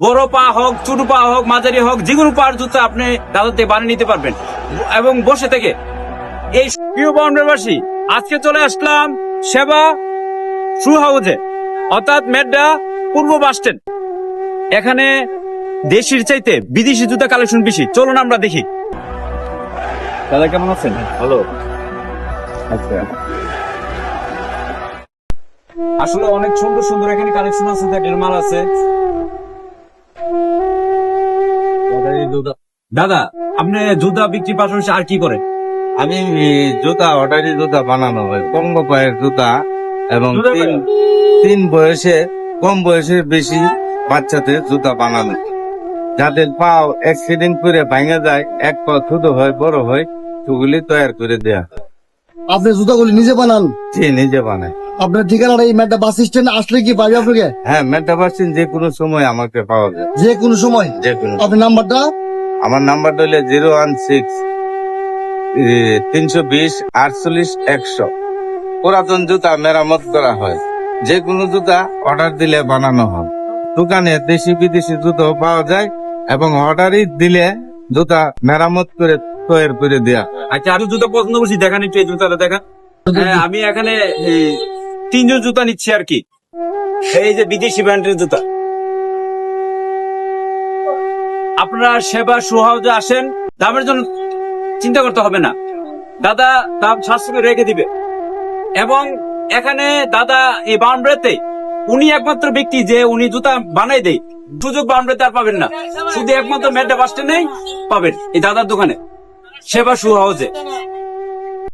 বড় পা হোক, ছোট পা হোক, মাঝারি হোক, যে কোনো পার জুতা আপনি দাদাতে বানিয়ে নিতে পারবেন এবং বসে থেকে। এই প্রিয় বাউন্ডারবাসী, আজকে চলে আসলাম সেবা শু হাউজে, অর্থাৎ মেড্ডা পূর্ব বাস স্ট্যান্ড। এখানে দেশির চাইতে বিদেশি জুতা কালেকশন বেশি। চলুন আমরা দেখি। দাদা কেমন আছেন? ভালো। আচ্ছা, আসলে অনেক সুন্দর সুন্দর এখানে কালেকশন আছে, দেখেন মাল আছে। দাদা, আপনি জুতা বিক্রি পাশাপাশি আর কি করেন? আমি জুতা অর্ডারি জুতা বানানো হয়, কম পায়ের জুতা এবং তিন বয়সে কম বয়সের বেশি বাচ্চাদের জুতা বানানো, যাদের পা অ্যাক্সিডেন্ট করে ভাঙে যায়, এক পা ছোট হয় বড় হয়, সেগুলি তৈরি করে দেয়া। আপনি জুতাগুলি নিজে বানান? যে নিজে বানায়। আপনার ঠিকানাটা এই মেড্ডা বাস স্ট্যান্ড আসলে কি পাবে আপনাকে? হ্যাঁ, মেটা পাচ্ছেন, যে কোনো সময় আমাকে পাওয়া যায়, যে কোনো সময়। যে কোনো। আপনার নাম্বারটা? আমার নাম্বারটা হলো 016-320-48-100। পুরাতন জুতা মেরামত করা হয়, যে কোনো জুতা অর্ডার দিলে বানানো হয়। দোকানে দেশি বিদেশি জুতো পাওয়া যায় এবং অর্ডারই দিলে জুতা মেরামত করে তৈরি করে দেয়া। আচ্ছা, আরো জুতা পছন্দ করছি, দেখান একটু এই জুতাটা দেখান। হ্যাঁ, আমি এখানে তিনজন জুতা নিচ্ছি আর কি। এই যে বিদেশি ব্র্যান্ডের জুতা। আপনারা সেবা শু হাউজে আসেন, দামের জন্য চিন্তা করতে হবে না, দাদা দাম সাশ্রয় রেখে দিবে। এবং এখানে দাদা এই বাউন্ডারিতে উনি একমাত্র ব্যক্তি যে উনি জুতা বানাই দেয়, সুযোগ বাউন্ডারিতে আর পাবেন না। শুধু একমাত্র মেড্ডা বাস স্ট্যান্ডেই পাবেন এই দাদার দোকানে, সেবা শু হাউজে।